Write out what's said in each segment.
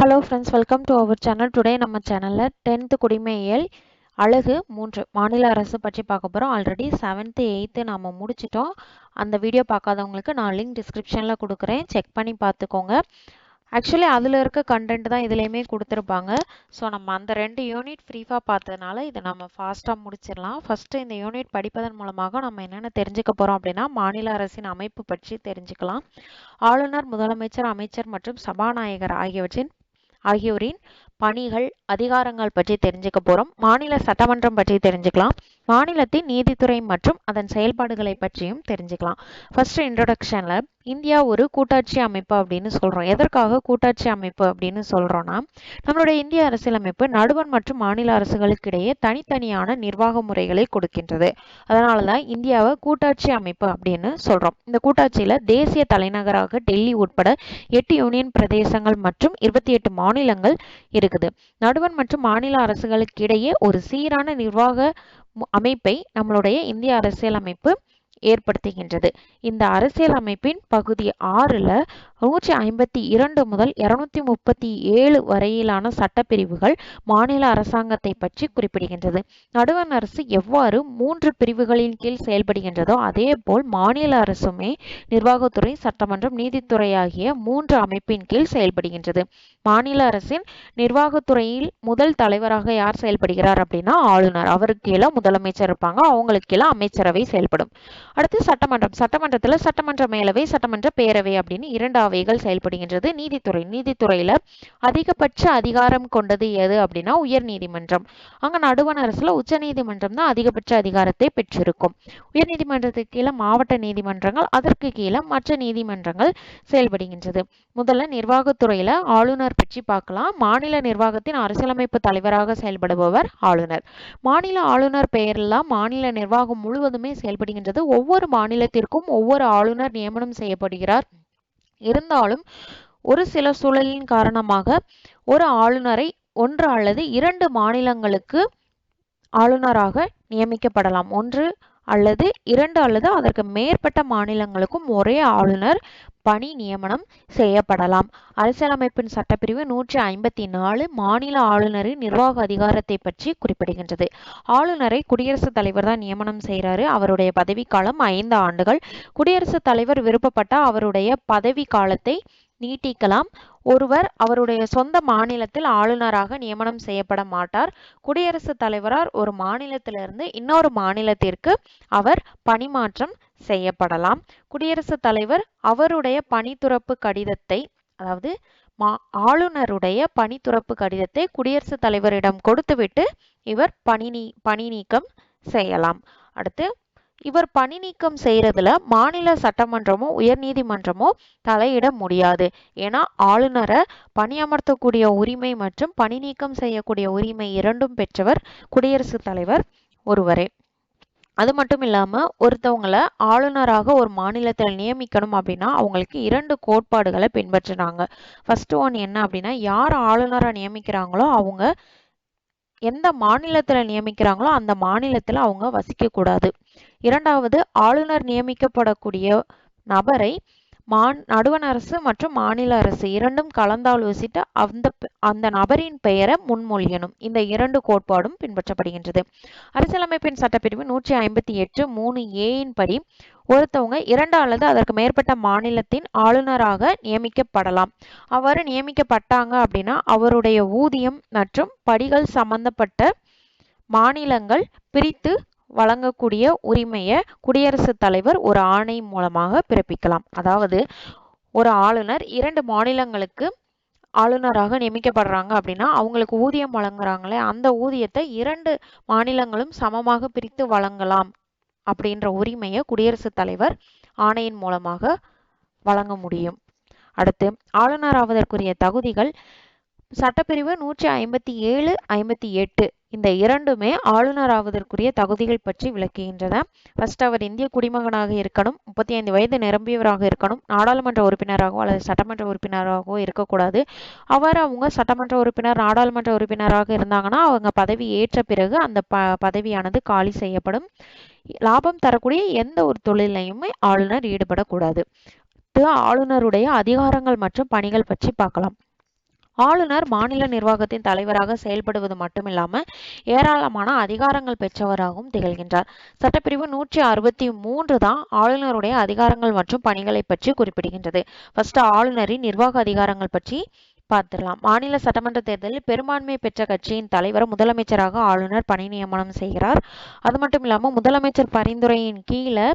Hello friends, welcome to our channel. Today நம்ம சேனலில் 10th குடிமையியல் அழகு 3 மாநில அரசு பற்றி பார்க்க போகிறோம். ஆல்ரெடி 7th 8th நம்ம முடிச்சிட்டோம். அந்த வீடியோ பார்க்காதவங்களுக்கு நான் லிங்க் டிஸ்கிரிப்ஷனில் கொடுக்குறேன், செக் பண்ணி பார்த்துக்கோங்க. ஆக்சுவலி அதில் இருக்க கண்டென்ட் தான் இதுலேயுமே கொடுத்துருப்பாங்க. ஸோ நம்ம அந்த 2 யூனிட் ஃப்ரீஃபாக பார்த்ததுனால இதை நம்ம ஃபாஸ்ட்டாக முடிச்சிடலாம். ஃபஸ்ட்டு இந்த யூனிட் படிப்பதன் மூலமாக நம்ம என்னென்ன தெரிஞ்சுக்க போகிறோம் அப்படின்னா, மாநில அரசின் அமைப்பு பற்றி தெரிஞ்சுக்கலாம். ஆளுநர், முதலமைச்சர், அமைச்சர் மற்றும் சபாநாயகர் ஆகியோரின் பணிகள், அதிகாரங்கள் பற்றி தெரிஞ்சுக்க போறோம். மாநில சட்டமன்றம் பற்றி தெரிஞ்சுக்கலாம். மாநிலத்தின் நீதித்துறை மற்றும் அதன் செயல்பாடுகளை பற்றியும் தெரிஞ்சுக்கலாம். ஃபர்ஸ்ட் இன்ட்ரோடக்ஷன்ல இந்தியா ஒரு கூட்டாட்சி அமைப்பு அப்படின்னு சொல்றோம். எதற்காக கூட்டாட்சி அமைப்பு அப்படின்னு சொல்றோம்னா, நம்மளுடைய இந்திய அரசியலமைப்பு நடுவண் மற்றும் மாநில அரசுகளுக்கு இடையே தனித்தனியான நிர்வாக முறைகளை கொடுக்கின்றது. அதனாலதான் இந்தியாவை கூட்டாட்சி அமைப்பு அப்படின்னு சொல்றோம். இந்த கூட்டாட்சியில தேசிய தலைநகராக டெல்லி உட்பட 8 யூனியன் பிரதேசங்கள் மற்றும் 28 மாநிலங்கள் இருக்குது. நடுவண் மற்றும் மாநில அரசுகளுக்கு இடையே ஒரு சீரான நிர்வாக அமைப்பை நம்மளுடைய இந்திய அரசியலமைப்பு ஏற்படுத்துகின்றது. இந்த அரசியல் அமைப்பின் பகுதி 6ல 152 முதல் 237 வரையிலான சட்டப்பிரிவுகள் மாநில அரசாங்கத்தை பற்றி குறிப்பிடுகின்றது. நடுவண் அரசு எவ்வாறு 3 பிரிவுகளின் கீழ் செயல்படுகின்றதோ அதே போல் மாநில அரசுமே நிர்வாகத்துறை, சட்டமன்றம், நீதித்துறை ஆகிய 3 அமைப்பின் கீழ் செயல்படுகின்றது. மாநில அரசின் நிர்வாகத்துறையில் முதல் தலைவராக யார் செயல்படுகிறார் அப்படின்னா ஆளுநர். அவருக்கு கீழே முதலமைச்சர் இருப்பாங்க, அவங்களுக்கு கீழே அமைச்சரவை செயல்படும். அடுத்து சட்டமன்றத்துல சட்டமன்ற மேலவை, சட்டமன்ற பேரவை அப்படின்னு 2 அவைகள் செயல்படுகின்றது. நீதித்துறையில அதிகபட்ச அதிகாரம் கொண்டது எது அப்படின்னா உயர் நீதிமன்றம். அங்க நடுவண் அரசுல உச்ச நீதிமன்றம் தான் அதிகபட்ச அதிகாரத்தை பெற்றிருக்கும். உயர் நீதிமன்றத்துக்கு கீழே மாவட்ட நீதிமன்றங்கள், அதற்கு கீழே மற்ற நீதிமன்றங்கள் செயல்படுகின்றது. முதல்ல நிர்வாகத்துறையில ஆளுநர் பற்றி பார்க்கலாம். மாநில நிர்வாகத்தின் அரசியலமைப்பு தலைவராக செயல்படுபவர் ஆளுநர். மாநில ஆளுநர் பெயரில் மாநில நிர்வாகம் முழுவதுமே செயல்படுகின்றது. ஒவ்வொரு மாநிலத்திற்கும் ஒவ்வொரு ஆளுநர் நியமனம் செய்யப்படுகிறார். இருந்தாலும் ஒரு சில சூழலின் காரணமாக ஒரு ஆளுநரை 1 அல்லது 2 மாநிலங்களுக்கு ஆளுநராக நியமிக்கப்படலாம். 1 அல்லது 2 அல்லது அதற்கு மேற்பட்ட மாநிலங்களுக்கும் ஒரே ஆளுநர் பணி நியமனம் செய்யப்படலாம். அரசியலமைப்பின் சட்டப்பிரிவு 154 மாநில ஆளுநரின் நிர்வாக அதிகாரத்தை பற்றி குறிப்பிடுகின்றது. ஆளுநரை குடியரசுத் தலைவர் தான் நியமனம் செய்கிறாரு. அவருடைய பதவி காலம் 5 ஆண்டுகள். குடியரசுத் தலைவர் விருப்பப்பட்ட அவருடைய பதவி காலத்தை நீட்டிக்கலாம். ஒருவர் அவருடைய சொந்த மாநிலத்தில் ஆளுநராக நியமனம் செய்யப்பட மாட்டார். குடியரசுத் தலைவரால் ஒரு மாநிலத்திலிருந்து இன்னொரு மாநிலத்திற்கு அவர் பணிமாற்றம் செய்யப்படலாம். குடியரசுத் தலைவர் அவருடைய பணித்துறப்பு கடிதத்தை, அதாவது ஆளுநருடைய பணித்துறப்பு கடிதத்தை குடியரசுத் தலைவரிடம் கொடுத்துவிட்டு இவர் பணி நீக்கம் செய்யலாம். அடுத்து, இவர் பணி நீக்கம் செய்யறதுல மாநில சட்டமன்றமோ உயர் நீதிமன்றமோ தலையிட முடியாது. ஏன்னா ஆளுநரை பணியமர்த்தக்கூடிய உரிமை மற்றும் பணி நீக்கம் செய்யக்கூடிய உரிமை இரண்டும் பெற்றவர் குடியரசுத் தலைவர் ஒருவரே. அது மட்டும் இல்லாம ஒருத்தவங்களை ஆளுநராக ஒரு மாநிலத்தில் நியமிக்கணும் அப்படின்னா அவங்களுக்கு 2 கோட்பாடுகளை பின்பற்றுறாங்க. ஃபர்ஸ்ட் ஒன் என்ன அப்படின்னா, யார் ஆளுநரை நியமிக்கிறாங்களோ அவங்க எந்த மாநிலத்துல நியமிக்கிறாங்களோ அந்த மாநிலத்துல அவங்க வசிக்க கூடாது. இரண்டாவது, ஆளுநர் நியமிக்கப்படக்கூடிய நபரை நடுவண் அரசு மற்றும் மாநில அரசு இரண்டும் கலந்தாலோசித்து அந்த நபரின் பெயரை முன்மொழியணும். இந்த 2 கோட்பாடும் பின்பற்றப்படுகின்றது. அரசியலமைப்பின் சட்டப்பிரிவு 158 3A படி ஒருத்தவங்க 2 அல்லது அதற்கு மேற்பட்ட மாநிலத்தின் ஆளுநராக நியமிக்கப்படலாம். அவ்வாறு நியமிக்கப்பட்டாங்க அப்படின்னா அவருடைய ஊதியம் மற்றும் படிகள் சம்பந்தப்பட்ட மாநிலங்கள் பிரித்து வழங்கக்கூடிய உரிமையை குடியரசுத் தலைவர் ஒரு ஆணை மூலமாக பிறப்பிக்கலாம். அதாவது ஒரு ஆளுநர் 2 மாநிலங்களுக்கு ஆளுநராக நியமிக்கப்படுறாங்க அப்படின்னா அவங்களுக்கு ஊதியம் வழங்குறாங்களே, அந்த ஊதியத்தை 2 மாநிலங்களும் சமமாக பிரித்து வழங்கலாம் அப்படின்ற உரிமையை குடியரசுத் தலைவர் ஆணையின் மூலமாக வழங்க முடியும். அடுத்து, ஆளுநர் ஆவதற்குரிய தகுதிகள் சட்டப்பிரிவு 157 58 இந்த 2மே ஆளுநர் ஆவதற்குரிய தகுதிகள் பற்றி விளக்குகின்றன. ஃபர்ஸ்ட், அவர் இந்திய குடிமகனாக இருக்கணும், 35 வயது நிரம்பியவராக இருக்கணும், நாடாளுமன்ற உறுப்பினராகவோ அல்லது சட்டமன்ற உறுப்பினராகவோ இருக்கக்கூடாது. அவங்க சட்டமன்ற உறுப்பினர், நாடாளுமன்ற உறுப்பினராக இருந்தாங்கன்னா அவங்க பதவி ஏற்ற பிறகு அந்த பதவியானது காலி செய்யப்படும். லாபம் தரக்கூடிய எந்த ஒரு தொழிலையுமே ஆளுநர் ஈடுபடக்கூடாது. ஆளுநருடைய அதிகாரங்கள் மற்றும் பணிகள் பற்றி பார்க்கலாம். ஆளுநர் மாநில நிர்வாகத்தின் தலைவராக செயல்படுவது மட்டுமில்லாம ஏராளமான அதிகாரங்கள் பெற்றவராகவும் திகழ்கின்றார். சட்டப்பிரிவு 163 தான் ஆளுநருடைய அதிகாரங்கள் மற்றும் பணிகளை பற்றி குறிப்பிடுகின்றது. ஃபர்ஸ்ட் ஆளுநரின் நிர்வாக அதிகாரங்கள் பற்றி பார்த்துடலாம். மாநில சட்டமன்ற தேர்தலில் பெரும்பான்மை பெற்ற கட்சியின் தலைவர் முதலமைச்சராக ஆளுநர் பணி நியமனம் செய்கிறார். அது மட்டும் இல்லாம முதலமைச்சர் பரிந்துரையின் கீழே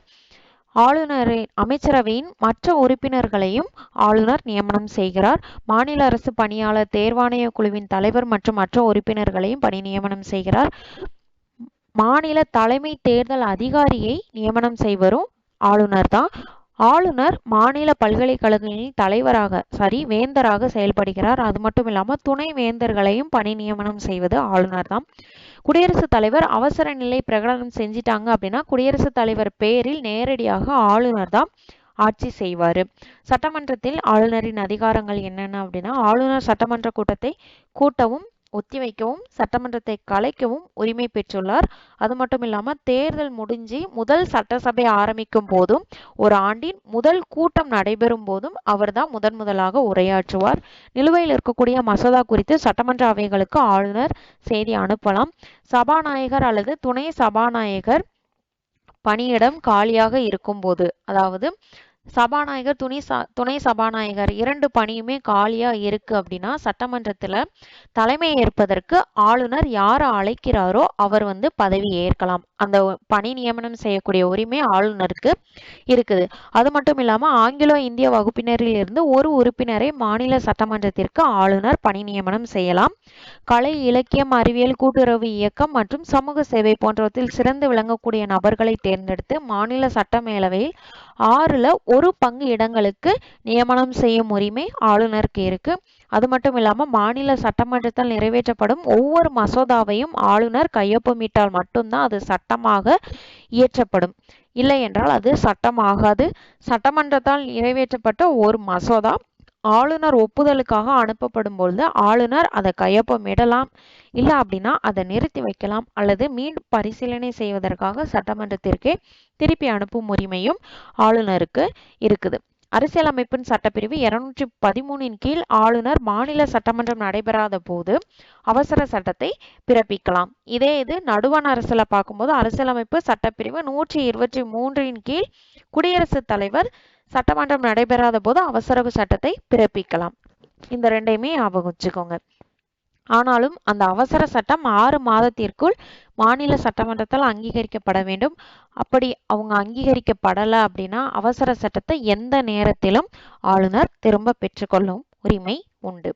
அமைச்சரவையின் மற்ற உறுப்பினர்களையும் ஆளுநர் நியமனம் செய்கிறார். மாநில அரசு பணியாளர் தேர்வாணைய குழுவின் தலைவர் மற்றும் மற்ற உறுப்பினர்களையும் பணி நியமனம் செய்கிறார். மாநில தலைமை தேர்தல் அதிகாரியை நியமனம் செய்வரும் ஆளுநர் தான். ஆளுநர் மாநில பல்கலைக்கழகங்களின் வேந்தராக செயல்படுகிறார். அது மட்டும் இல்லாம துணை வேந்தர்களையும் பணி நியமனம் செய்வது ஆளுநர் தான். குடியரசுத் தலைவர் அவசர நிலை பிரகடனம் செஞ்சிட்டாங்க அப்படின்னா குடியரசுத் தலைவர் பேரில் நேரடியாக ஆளுநர் தான் ஆட்சி செய்வாரு. சட்டமன்றத்தில் ஆளுநரின் அதிகாரங்கள் என்னென்ன அப்படின்னா ஆளுநர் சட்டமன்ற கூட்டத்தை கூட்டவும் ஒத்திவைக்கவும் சட்டமன்றத்தை கலைக்கவும் உரிமை பெற்றுள்ளார். அது மட்டும் இல்லாம தேர்தல் முடிஞ்சு முதல் சட்டசபை ஆரம்பிக்கும் போதும் ஒரு ஆண்டின் முதல் கூட்டம் நடைபெறும் போதும் அவர்தான் முதலாக உரையாற்றுவார். நிலுவையில் இருக்கக்கூடிய மசோதா குறித்து சட்டமன்ற அவைகளுக்கு ஆளுநர் செய்தி அனுப்பலாம். சபாநாயகர் அல்லது துணை சபாநாயகர் பணியிடம் காலியாக இருக்கும் போது, அதாவது சபாநாயகர் துணை சபாநாயகர் 2 பணியுமே காலியா இருக்கு அப்படின்னா சட்டமன்றத்துல தலைமை ஏற்பதற்கு ஆளுநர் யாரை அழைக்கிறாரோ அவர் பதவி ஏற்கலாம். அந்த பணி நியமனம் செய்யக்கூடிய உரிமை ஆளுநருக்கு இருக்குது. அது மட்டும் இல்லாம ஆங்கிலோ இந்திய வகுப்பினரில் இருந்து ஒரு உறுப்பினரை மாநில சட்டமன்றத்திற்கு ஆளுநர் பணி நியமனம் செய்யலாம். கலை, இலக்கியம், அறிவியல், கூட்டுறவு இயக்கம் மற்றும் சமூக சேவை போன்றவற்றில் சிறந்து விளங்கக்கூடிய நபர்களை தேர்ந்தெடுத்து மாநில சட்டமேலவையில் 6ல் 1 பங்கு இடங்களுக்கு நியமனம் செய்யும் உரிமை ஆளுநருக்கு இருக்கு. அது மட்டும் இல்லாம மாநில சட்டமன்றத்தால் நிறைவேற்றப்படும் ஒவ்வொரு மசோதாவையும் ஆளுநர் கையொப்பமிட்டால் மட்டும்தான் அது சட்டமாக இயற்றப்படும். இல்லை என்றால் அது சட்டமாகாது. சட்டமன்றத்தால் நிறைவேற்றப்பட்ட ஒரு மசோதா ஆளுநர் ஒப்புதலுக்காக அனுப்பப்படும் பொழுது ஆளுநர் அதை கையொப்பமிடலாம். இல்லை அப்படின்னா அதை நிறுத்தி வைக்கலாம் அல்லது மீண்டும் பரிசீலனை செய்வதற்காக சட்டமன்றத்திற்கே திருப்பி அனுப்பும் உரிமையும் ஆளுநருக்கு இருக்குது. அரசியலமைப்பின் சட்டப்பிரிவு 213 கீழ் ஆளுநர் மாநில சட்டமன்றம் நடைபெறாத போது அவசர சட்டத்தை பிறப்பிக்கலாம். இதே இது நடுவண் அரசுல பார்க்கும்போது அரசியலமைப்பு சட்டப்பிரிவு 123 கீழ் குடியரசுத் தலைவர் சட்டமன்றம் நடைபெறாத போது அவசர சட்டத்தை பிறப்பிக்கலாம். இந்த ரெண்டையுமே ஞாபகம் வச்சுக்கோங்க. ஆனாலும் அந்த அவசர சட்டம் 6 மாதத்திற்குள் மாநில சட்டமன்றத்தால் அங்கீகரிக்கப்பட வேண்டும். அப்படி அவங்க அங்கீகரிக்கப்படலை அப்படின்னா அவசர சட்டத்தை எந்த நேரத்திலும் ஆளுநர் திரும்ப பெற்றுக்கொள்ளும் உரிமை உண்டு.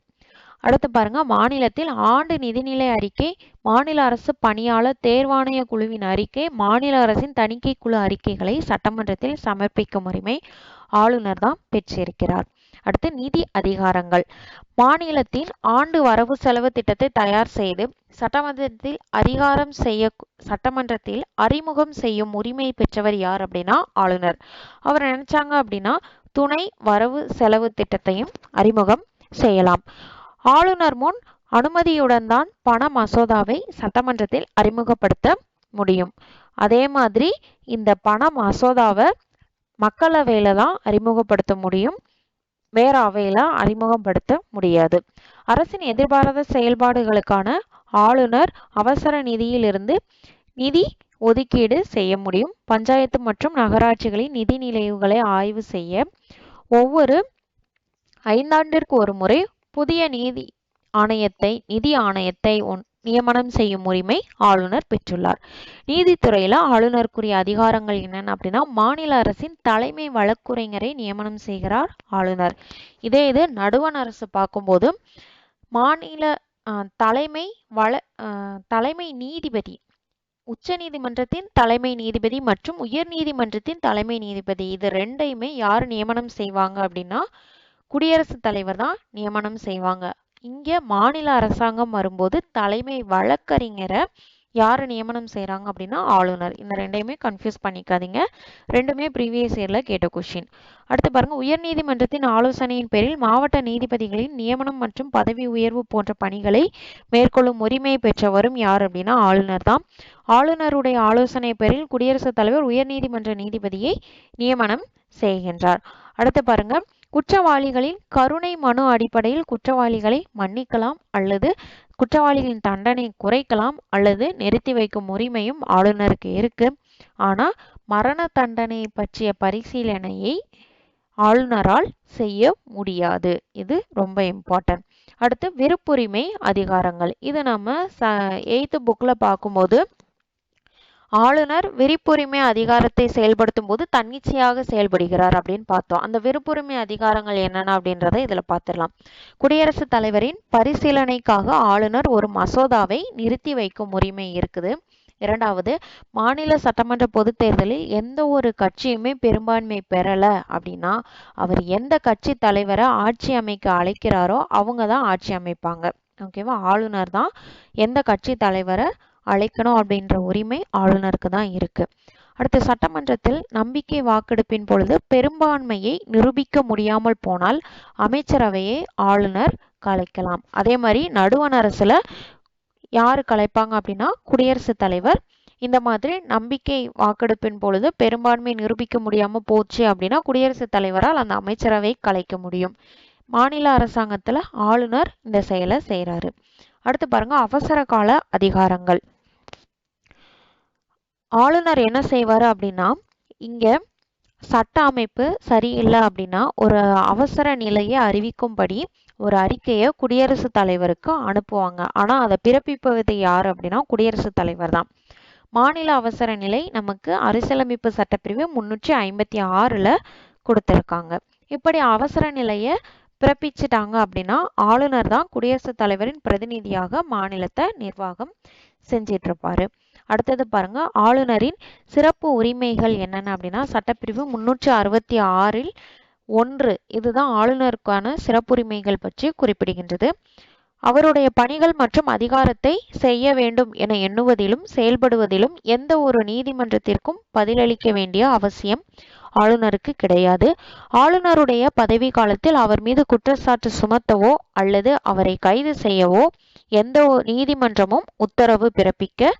அடுத்து பாருங்க, மாநிலத்தில் ஆண்டு நிதிநிலை அறிக்கை, மாநில அரசு பணியாளர் தேர்வாணைய குழுவின் அறிக்கை, மாநில அரசின் தணிக்கை குழு அறிக்கைகளை சட்டமன்றத்தில் சமர்ப்பிக்கும் உரிமை ஆளுநர் தான் பெற்றிருக்கிறார். அடுத்து நிதி அதிகாரங்கள். மாநிலத்தின் ஆண்டு வரவு செலவு திட்டத்தை தயார் செய்து சட்டமன்றத்தில் அறிமுகம் செய்யும் உரிமை பெற்றவர் யார் அப்படின்னா ஆளுநர். அவர் நினைச்சாங்க அப்படின்னா துணை வரவு செலவு திட்டத்தையும் அறிமுகம் செய்யலாம். ஆளுநர் முன் அனுமதியுடன் தான் பண மசோதாவை சட்டமன்றத்தில் அறிமுகப்படுத்த முடியும். அதே மாதிரி இந்த பண மசோதாவை மக்களவையில தான் அறிமுகப்படுத்த முடியும், வேற அவையில அறிமுகப்படுத்த முடியாது. அரசின் எதிர்பாராத செயல்பாடுகளுக்கான ஆளுநர் அவசர நிதியிலிருந்து நிதி ஒதுக்கீடு செய்ய முடியும். பஞ்சாயத்து மற்றும் நகராட்சிகளின் நிதி நிலைகளை ஆய்வு செய்ய ஒவ்வொரு 5 ஆண்டிற்கு ஒரு முறை புதிய நிதி ஆணையத்தை நியமனம் செய்யும் உரிமை ஆளுநர் பெற்றுள்ளார். நீதித்துறையில ஆளுநருக்குரிய அதிகாரங்கள் என்னென்ன அப்படின்னா மாநில அரசின் தலைமை வழக்குரைஞரை நியமனம் செய்கிறார் ஆளுநர். இதே இது நடுவண் அரசு பார்க்கும்போது மாநில தலைமை நீதிபதி, உச்ச நீதிமன்றத்தின் தலைமை நீதிபதி மற்றும் உயர் நீதிமன்றத்தின் தலைமை நீதிபதி, இது ரெண்டையுமே யார் நியமனம் செய்வாங்க அப்படின்னா குடியரசுத் தலைவர் தான் நியமனம் செய்வாங்க. இங்க மாநில அரசாங்கம் வரும்போது தலைமை வழக்கறிஞரை யாரு நியமனம் செய்யறாங்க அப்படின்னா ஆளுநர். இந்த ரெண்டையுமே கன்ஃபியூஸ் பண்ணிக்காதீங்க, ரெண்டுமே ப்ரீவியஸ் இயர்ல கேட்ட கொஸ்டின். அடுத்து பாருங்க, உயர் நீதிமன்றத்தின் ஆலோசனையின் பேரில் மாவட்ட நீதிபதிகளின் நியமனம் மற்றும் பதவி உயர்வு போன்ற பணிகளை மேற்கொள்ளும் உரிமை பெற்றவரும் யார் அப்படின்னா ஆளுநர் தான். ஆளுநருடைய ஆலோசனை பேரில் குடியரசுத் தலைவர் உயர் நீதிமன்ற நீதிபதியை நியமனம் செய்கின்றார். அடுத்து பாருங்க, குற்றவாளிகளின் கருணை மனு அடிப்படையில் குற்றவாளிகளை மன்னிக்கலாம் அல்லது குற்றவாளிகளின் தண்டனை குறைக்கலாம் அல்லது நிறுத்தி வைக்கும் உரிமையும் ஆளுநருக்கு இருக்கு. ஆனா மரண தண்டனை பற்றிய பரிசீலனையை ஆளுநரால் செய்ய முடியாது. இது ரொம்ப இம்பார்ட்டன்ட். அடுத்து விருப்புரிமை அதிகாரங்கள். இது நம்ம 8th புக்ல பார்க்கும்போது ஆளுநர் விருப்புரிமை அதிகாரத்தை செயல்படுத்தும் போது தன்னிச்சையாக செயல்படுகிறார் அப்படின்னு பார்த்தோம். அந்த விருப்புரிமை அதிகாரங்கள் என்னென்ன அப்படின்றத இதுல பார்த்துடலாம். குடியரசுத் தலைவரின் பரிசீலனைக்காக ஆளுநர் ஒரு மசோதாவை நிறுத்தி வைக்கும் உரிமை இருக்குது. இரண்டாவது, மாநில சட்டமன்ற பொதுத் தேர்தலில் எந்த ஒரு கட்சியுமே பெரும்பான்மை பெறல அப்படின்னா அவர் எந்த கட்சி தலைவரை ஆட்சி அமைக்க அழைக்கிறாரோ அவங்க தான் ஆட்சி அமைப்பாங்க. ஓகேவா? ஆளுநர் தான் எந்த கட்சி தலைவரை அழைக்கணும் அப்படின்ற உரிமை ஆளுநருக்கு தான் இருக்கு. அடுத்து, சட்டமன்றத்தில் நம்பிக்கை வாக்கெடுப்பின் பொழுது பெரும்பான்மையை நிரூபிக்க முடியாமல் போனால் அமைச்சரவையை ஆளுநர் கலைக்கலாம். அதே மாதிரி நடுவண் அரசுல யாரு கலைப்பாங்க அப்படின்னா குடியரசுத் தலைவர். இந்த மாதிரி நம்பிக்கை வாக்கெடுப்பின் பொழுது பெரும்பான்மை நிரூபிக்க முடியாம போச்சு அப்படின்னா குடியரசுத் தலைவரால் அந்த அமைச்சரவை கலைக்க முடியும். மாநில அரசாங்கத்துல ஆளுநர் இந்த செயலை செய்யறாரு. அடுத்து பாருங்க, அவசர கால அதிகாரங்கள். ஆளுநர் என்ன செய்வாரு அப்படின்னா, இங்க சட்ட அமைப்பு சரியில்லை அப்படின்னா ஒரு அவசர நிலையை அறிவிக்கும்படி ஒரு அறிக்கையை குடியரசுத் தலைவருக்கு அனுப்புவாங்க. ஆனா அதை பிறப்பிப்பது யார் அப்படின்னா குடியரசுத் தலைவர் தான். மாநில அவசர நிலை நமக்கு அரசியலமைப்பு சட்டப்பிரிவு 356ல கொடுத்திருக்காங்க. இப்படி அவசர நிலையை பிறப்பிச்சிட்டாங்க அப்படின்னா ஆளுநர் தான் குடியரசுத் தலைவரின் பிரதிநிதியாக மாநிலத்தை நிர்வாகம் செஞ்சிட்டு இருப்பாரு. அடுத்தது பாருங்க, ஆளுநரின் சிறப்பு உரிமைகள் என்னென்ன அப்படின்னா சட்டப்பிரிவு 366ல் 1 இதுதான் ஆளுநருக்கான சிறப்புரிமைகள் பற்றி குறிப்பிடுகின்றது. அவருடைய பணிகள் மற்றும் அதிகாரத்தை செய்ய வேண்டும் என எண்ணுவதிலும் செயல்படுவதிலும் எந்த ஒரு நீதிமன்றத்திற்கும் பதிலளிக்க வேண்டிய அவசியம் ஆளுநருக்கு கிடையாது. ஆளுநருடைய பதவி காலத்தில் அவர் மீது குற்றச்சாட்டு சுமத்தவோ அல்லது அவரை கைது செய்யவோ எந்த நீதிமன்றமும் உத்தரவு பிறப்பிக்க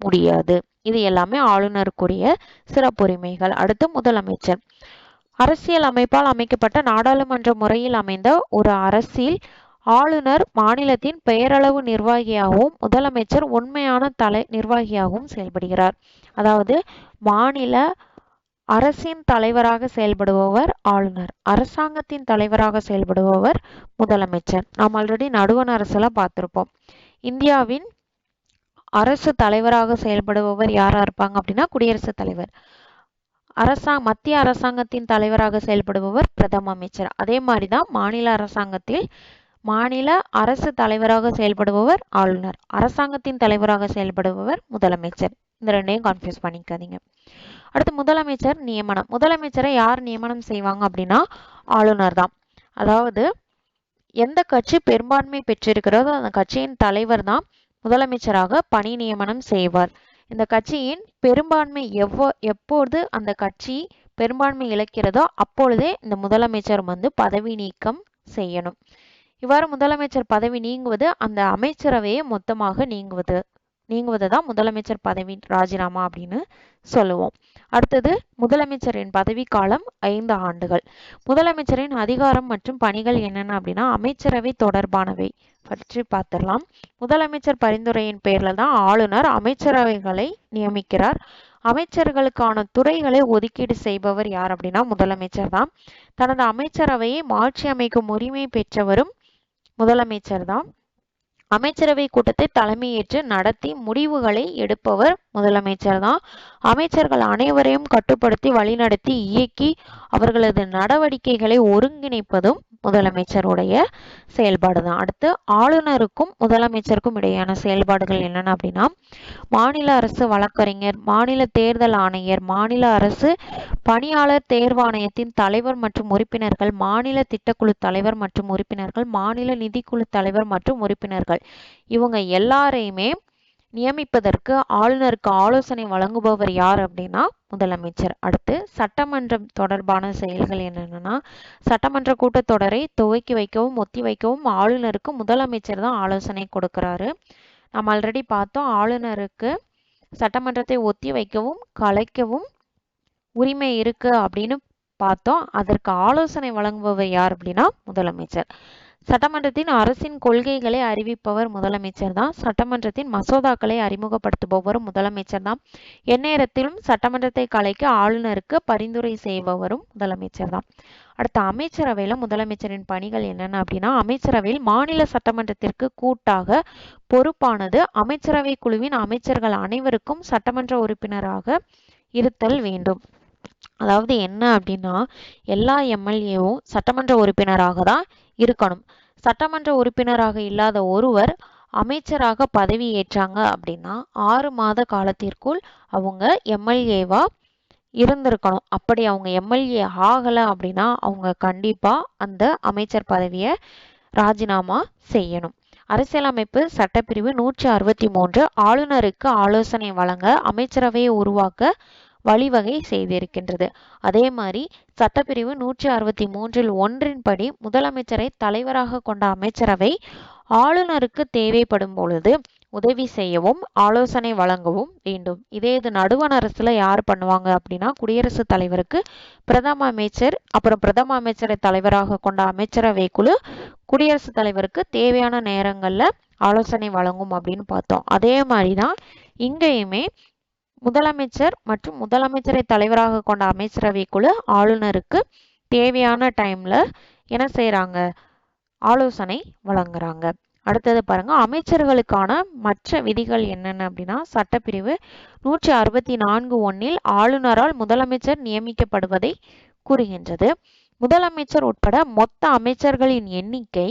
முடியாது. இது எல்லாமே ஆளுநருக்குரிய சிறப்புரிமைகள். அடுத்து, முதலமைச்சர். அரசியல் அமைப்பால் அமைக்கப்பட்ட நாடாளுமன்ற முறையில் அமைந்த ஒரு அரசில் ஆளுநர் மாநிலத்தின் பெயரளவு நிர்வாகியாகவும் முதலமைச்சர் உண்மையான நிர்வாகியாகவும் செயல்படுகிறார். அதாவது மாநில அரசின் தலைவராக செயல்படுபவர் ஆளுநர், அரசாங்கத்தின் தலைவராக செயல்படுபவர் முதலமைச்சர். நாம் ஆல்ரெடி நடுவண் அரசுல பார்த்திருப்போம். இந்தியாவின் அரசு தலைவராக செயல்படுபவர் யாரா இருப்பாங்க அப்படின்னா குடியரசுத் தலைவர். மத்திய அரசாங்கத்தின் தலைவராக செயல்படுபவர் பிரதம அமைச்சர். அதே மாதிரிதான் மாநில அரசாங்கத்தில் மாநில அரசு தலைவராக செயல்படுபவர் ஆளுநர், அரசாங்கத்தின் தலைவராக செயல்படுபவர் முதலமைச்சர். இந்த ரெண்டையும் கன்ஃபியூஸ் பண்ணிக்காதீங்க. அடுத்து, முதலமைச்சர் நியமனம். முதலமைச்சரை யார் நியமனம் செய்வாங்க அப்படின்னா ஆளுநர் தான். அதாவது எந்த கட்சி பெரும்பான்மை பெற்றிருக்கிறதோ அந்த கட்சியின் தலைவர் தான் முதலமைச்சராக பணி நியமனம் செய்வார். இந்த கட்சியின் பெரும்பான்மை எப்போது அந்த கட்சி பெரும்பான்மை இழக்கிறதோ அப்பொழுதே இந்த முதலமைச்சர் பதவி நீக்கம் செய்யணும். இவ்வாறு முதலமைச்சர் பதவி நீங்குவது அந்த அமைச்சரவையை மொத்தமாக நீங்குவது தான் முதலமைச்சர் பதவி ராஜினாமா அப்படின்னு சொல்லுவோம். அடுத்தது, முதலமைச்சரின் பதவி காலம் 5 ஆண்டுகள். முதலமைச்சரின் அதிகாரம் மற்றும் பணிகள் என்னென்ன அப்படின்னா அமைச்சரவை தொடர்பானவை பற்றி பார்த்திடலாம். முதலமைச்சர் பரிந்துரையின் பேர்ல தான் ஆளுநர் அமைச்சரவைகளை நியமிக்கிறார். அமைச்சர்களுக்கான துறைகளை ஒதுக்கீடு செய்பவர் யார் அப்படின்னா முதலமைச்சர் தான். தனது அமைச்சரவையை மாற்றி அமைக்கும் உரிமை பெற்றவரும் முதலமைச்சர் தான். அமைச்சரவை கூட்டத்தை தலைமையேற்று நடத்தி முடிவுகளை எடுப்பவர் முதலமைச்சர் தான். அமைச்சர்கள் அனைவரையும் கட்டுப்படுத்தி வழிநடத்தி இயக்கி அவர்களது நடவடிக்கைகளை ஒருங்கிணைப்பதும் முதலமைச்சருடைய செயல்பாடு தான். அடுத்து, ஆளுநருக்கும் முதலமைச்சருக்கும் இடையான செயல்பாடுகள் என்னென்ன அப்படின்னா மாநில அரசு வழக்கறிஞர், மாநில தேர்தல் ஆணையர், மாநில அரசு பணியாளர் தேர்வாணையத்தின் தலைவர் மற்றும் உறுப்பினர்கள், மாநில திட்டக்குழு தலைவர் மற்றும் உறுப்பினர்கள், மாநில நிதிக்குழு தலைவர் மற்றும் உறுப்பினர்கள் இவங்க எல்லாரையுமே நியமிப்பதற்கு ஆளுநருக்கு ஆலோசனை வழங்குபவர் யார் அப்படின்னா முதலமைச்சர். அடுத்து, சட்டமன்றம் தொடர்பான செயல்கள் என்னென்னா சட்டமன்ற கூட்டத்தொடரை துவக்கி வைக்கவும் ஒத்தி வைக்கவும் ஆளுநருக்கு முதலமைச்சர் தான் ஆலோசனை கொடுக்கிறாரு. நம்ம ஆல்ரெடி பார்த்தோம், ஆளுநருக்கு சட்டமன்றத்தை ஒத்தி வைக்கவும் கலைக்கவும் உரிமை இருக்கு அப்படின்னு பார்த்தோம். அதற்கு ஆலோசனை வழங்குபவர் யார் அப்படின்னா முதலமைச்சர். சட்டமன்றத்தின் அரசின் கொள்கைகளை அறிவிப்பவர் முதலமைச்சர் தான். சட்டமன்றத்தின் மசோதாக்களை அறிமுகப்படுத்துபவரும் முதலமைச்சர் தான். எந்நேரத்திலும் சட்டமன்றத்தை கலைக்க ஆளுநருக்கு பரிந்துரை செய்பவரும் முதலமைச்சர் தான். அடுத்த அமைச்சரவையில முதலமைச்சரின் பணிகள் என்னென்ன அப்படின்னா, அமைச்சரவையில் மாநில சட்டமன்றத்திற்கு கூட்டாக பொறுப்பானது அமைச்சரவை குழுவின் அமைச்சர்கள் அனைவருக்கும் சட்டமன்ற உறுப்பினராக இருத்தல் வேண்டும். அதாவது என்ன அப்படின்னா, எல்லா எம்எல்ஏவும் சட்டமன்ற உறுப்பினராக தான் இருக்கணும். சட்டமன்ற உறுப்பினராக இல்லாத ஒருவர் அமைச்சராக பதவி ஏற்றாங்க அப்படின்னா 6 மாத காலத்திற்குள் அவங்க எம்எல்ஏவா இருந்திருக்கணும். அப்படி அவங்க எம்எல்ஏ ஆகலை அப்படின்னா அவங்க கண்டிப்பா அந்த அமைச்சர் பதவியை ராஜினாமா செய்யணும். அரசியலமைப்பு சட்டப்பிரிவு 163 ஆளுநருக்கு ஆலோசனை வழங்க அமைச்சரவையை உருவாக்க வழிவகை செய்திருக்கின்றது. அதே மாதிரி சட்டப்பிரிவு 163 ஒன்றின் படி முதலமைச்சரை தலைவராக கொண்ட அமைச்சரவை ஆளுநருக்கு தேவைப்படும் பொழுது உதவி செய்யவும் ஆலோசனை வழங்கவும் வேண்டும். இதே இது நடுவண் அரசுல யார் பண்ணுவாங்க அப்படின்னா, குடியரசுத் தலைவருக்கு பிரதம அமைச்சர், அப்புறம் பிரதம அமைச்சரை தலைவராக கொண்ட அமைச்சரவை குழு குடியரசுத் தலைவருக்கு தேவையான நேரங்கள்ல ஆலோசனை வழங்கும் அப்படின்னு பார்த்தோம். அதே மாதிரிதான் இங்கேயுமே முதலமைச்சர் மற்றும் முதலமைச்சரை தலைவராக கொண்ட அமைச்சரவை குழு ஆளுநருக்கு தேவையான டைம்ல என்ன செய்யறாங்க, ஆலோசனை வழங்குறாங்க. அடுத்தது பாருங்க, அமைச்சர்களுக்கான மற்ற விதிகள் என்னென்ன அப்படின்னா, சட்டப்பிரிவு 164 ஆளுநரால் முதலமைச்சர் நியமிக்கப்படுவதை கூறுகின்றது. முதலமைச்சர் உட்பட மொத்த அமைச்சர்களின் எண்ணிக்கை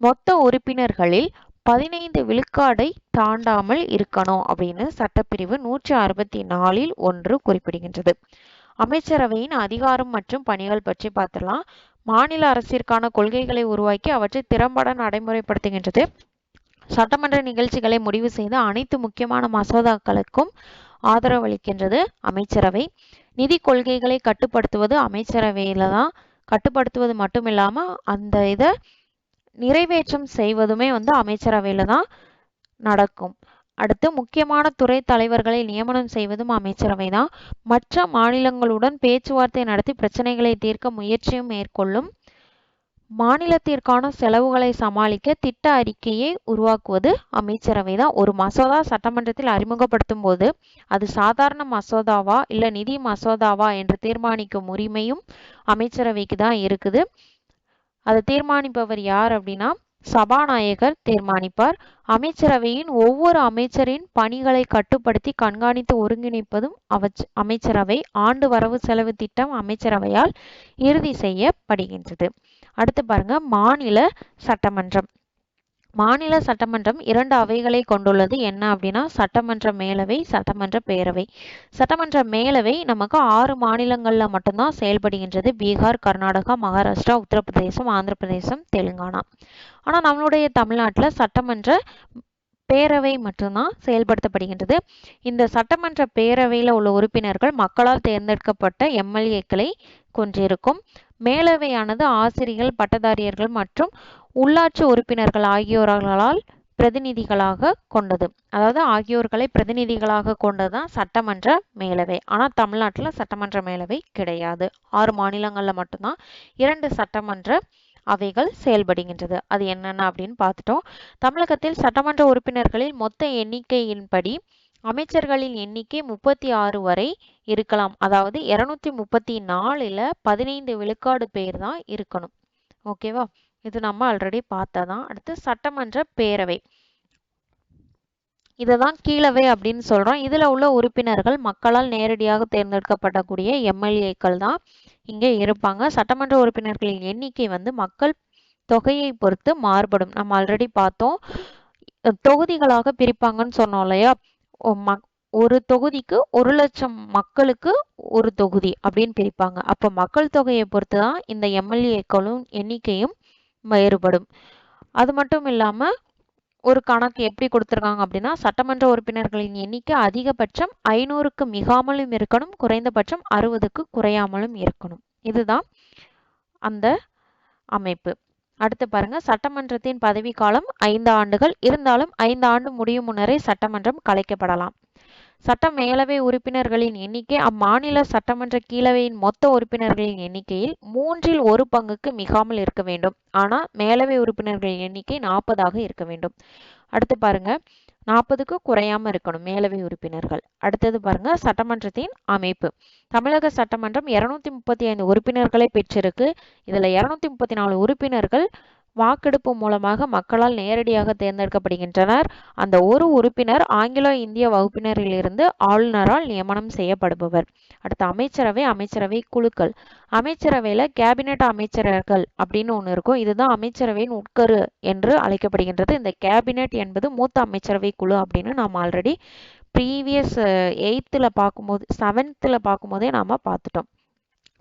மொத்த உறுப்பினர்களில் 15 விழுக்காடை தாண்டாமல் இருக்கணும் அப்படின்னு சட்டப்பிரிவு 164 குறிப்பிடுகின்றது. அமைச்சரவையின் அதிகாரம் மற்றும் பணிகள் பற்றி பார்த்துலாம். மாநில அரசிற்கான கொள்கைகளை உருவாக்கி அவற்றை திறம்பட நடைமுறைப்படுத்துகின்றது. சட்டமன்ற நிகழ்ச்சிகளை முடிவு செய்து அனைத்து முக்கியமான மசோதாக்களுக்கும் ஆதரவளிக்கின்றது அமைச்சரவை. நிதி கொள்கைகளை கட்டுப்படுத்துவது அமைச்சரவையில தான். கட்டுப்படுத்துவது மட்டும் இல்லாம அந்த இதை நிறைவேற்றம் செய்வதுமே அமைச்சரவையில தான் நடக்கும். அடுத்து முக்கியமான துறை தலைவர்களை நியமனம் செய்வதும் அமைச்சரவை தான். மற்ற மாநிலங்களுடன் பேச்சுவார்த்தை நடத்தி பிரச்சனைகளை தீர்க்க முயற்சியும் மேற்கொள்ளும். மாநிலத்திற்கான செலவுகளை சமாளிக்க திட்ட அறிக்கையை உருவாக்குவது அமைச்சரவை தான். ஒரு மசோதா சட்டமன்றத்தில் அறிமுகப்படுத்தும் போது அது சாதாரண மசோதாவா இல்ல நிதி மசோதாவா என்று தீர்மானிக்கும் உரிமையும் அமைச்சரவைக்கு தான் இருக்குது. அதை தீர்மானிப்பவர் யார் அப்படின்னா சபாநாயகர் தீர்மானிப்பார். அமைச்சரவையின் ஒவ்வொரு அமைச்சரின் பணிகளை கட்டுப்படுத்தி கண்காணித்து ஒருங்கிணைப்பதும் அமைச்சரவை. ஆண்டு வரவு செலவு திட்டம் அமைச்சரவையால் இறுதி செய்யப்படுகின்றது. அடுத்து பாருங்க, மாநில சட்டமன்றம். மாநில சட்டமன்றம் 2 அவைகளை கொண்டுள்ளது. என்ன அப்படின்னா சட்டமன்ற மேலவை, சட்டமன்ற பேரவை. சட்டமன்ற மேலவை நமக்கு 6 மாநிலங்கள்ல மட்டும்தான் செயல்படுகின்றது. பீகார், கர்நாடகா, மகாராஷ்டிரா, உத்தரப்பிரதேசம், ஆந்திர பிரதேசம், தெலுங்கானா. ஆனா நம்மளுடைய தமிழ்நாட்டுல சட்டமன்ற பேரவை மட்டும்தான் செயல்படுத்தப்படுகின்றது. இந்த சட்டமன்ற பேரவையில உள்ள உறுப்பினர்கள் மக்களால் தேர்ந்தெடுக்கப்பட்ட எம்எல்ஏக்களை கொண்டிருக்கும். மேலவையானது ஆசிரியர்கள், பட்டதாரிகள் மற்றும் உள்ளாட்சி உறுப்பினர்கள் ஆகியோர்களால் பிரதிநிதிகளாக கொண்டது. அதாவது ஆகியோர்களை பிரதிநிதிகளாக கொண்டதுதான் சட்டமன்ற மேலவை. ஆனா தமிழ்நாட்டுல சட்டமன்ற மேலவை கிடையாது. 6 மாநிலங்கள்ல மட்டும்தான் 2 சட்டமன்ற அவைகள் செயல்படுகின்றது. அது என்னென்ன அப்படின்னு பார்த்துட்டோம். தமிழகத்தில் சட்டமன்ற உறுப்பினர்களில் மொத்த எண்ணிக்கையின்படி அமைச்சர்களின் எண்ணிக்கை 36 வரை இருக்கலாம். அதாவது 234ல் 15 விழுக்காடு பேர் தான் இருக்கணும். ஓகேவா, இது நம்ம ஆல்ரெடி பார்த்ததான். அடுத்து சட்டமன்ற பேரவை, இததான் கீழவை அப்படின்னு சொல்றோம். இதுல உள்ள உறுப்பினர்கள் மக்களால் நேரடியாக தேர்ந்தெடுக்கப்படக்கூடிய எம்எல்ஏக்கள் தான் இங்க இருப்பாங்க. சட்டமன்ற உறுப்பினர்களின் எண்ணிக்கை மக்கள் தொகையை பொறுத்து மாறுபடும். நம்ம ஆல்ரெடி பார்த்தோம், தொகுதிகளாக பிரிப்பாங்கன்னு சொன்னோம் இல்லையா. ஒரு தொகுதிக்கு 1,00,000 மக்களுக்கு ஒரு தொகுதி அப்படின்னு பிரிப்பாங்க. அப்ப மக்கள் தொகையை பொறுத்து தான் இந்த எம்எல்ஏக்களும் எண்ணிக்கையும் வேறுபடும். அது மட்டும் இல்லாம ஒரு கணக்கு எப்படி கொடுத்திருக்காங்க அப்படின்னா, சட்டமன்ற உறுப்பினர்களின் எண்ணிக்கை அதிகபட்சம் 500க்கு மிகாமலும் இருக்கணும், குறைந்தபட்சம் 60க்கு குறையாமலும் இருக்கணும். இதுதான் அந்த அமைப்பு. அடுத்து பாருங்க, சட்டமன்றத்தின் பதவி காலம் 5 ஆண்டுகள் இருந்தாலும் 5 ஆண்டு முடியும் முன்னரே சட்டமன்றம் கலைக்கப்படலாம். சட்ட மேலவை உறுப்பினர்களின் எண்ணிக்கை அம்மாநில சட்டமன்ற கீழவையின் மொத்த உறுப்பினர்களின் எண்ணிக்கையில் 1/3 மிகாமல் இருக்க வேண்டும். ஆனா மேலவை உறுப்பினர்களின் எண்ணிக்கை 40 இருக்க வேண்டும். அடுத்து பாருங்க, 40க்கு குறையாம இருக்கணும் மேலவை உறுப்பினர்கள். அடுத்தது பாருங்க, சட்டமன்றத்தின் அமைப்பு. தமிழக சட்டமன்றம் 235 உறுப்பினர்களை பெற்றிருக்கு. இதுல 234 உறுப்பினர்கள் வாக்கெடுப்பு மூலமாக மக்களால் நேரடியாக தேர்ந்தெடுக்கப்படுகின்றனர். அந்த ஒரு உறுப்பினர் ஆங்கிலோ இந்திய வகுப்பினரிலிருந்து ஆளுநரால் நியமனம் செய்யப்படுபவர். அடுத்து அமைச்சரவை, அமைச்சரவை குழுக்கள். அமைச்சரவையில கேபினெட் அமைச்சர்கள் அப்படின்னு ஒன்று இருக்கும். இதுதான் அமைச்சரவையின் உட்கரு என்று அழைக்கப்படுகின்றது. இந்த கேபினெட் என்பது மூத்த அமைச்சரவை குழு அப்படின்னு நாம் ஆல்ரெடி ப்ரீவியஸ் 8th பார்க்கும்போது 7th பார்க்கும்போதே நாம பார்த்துட்டோம்.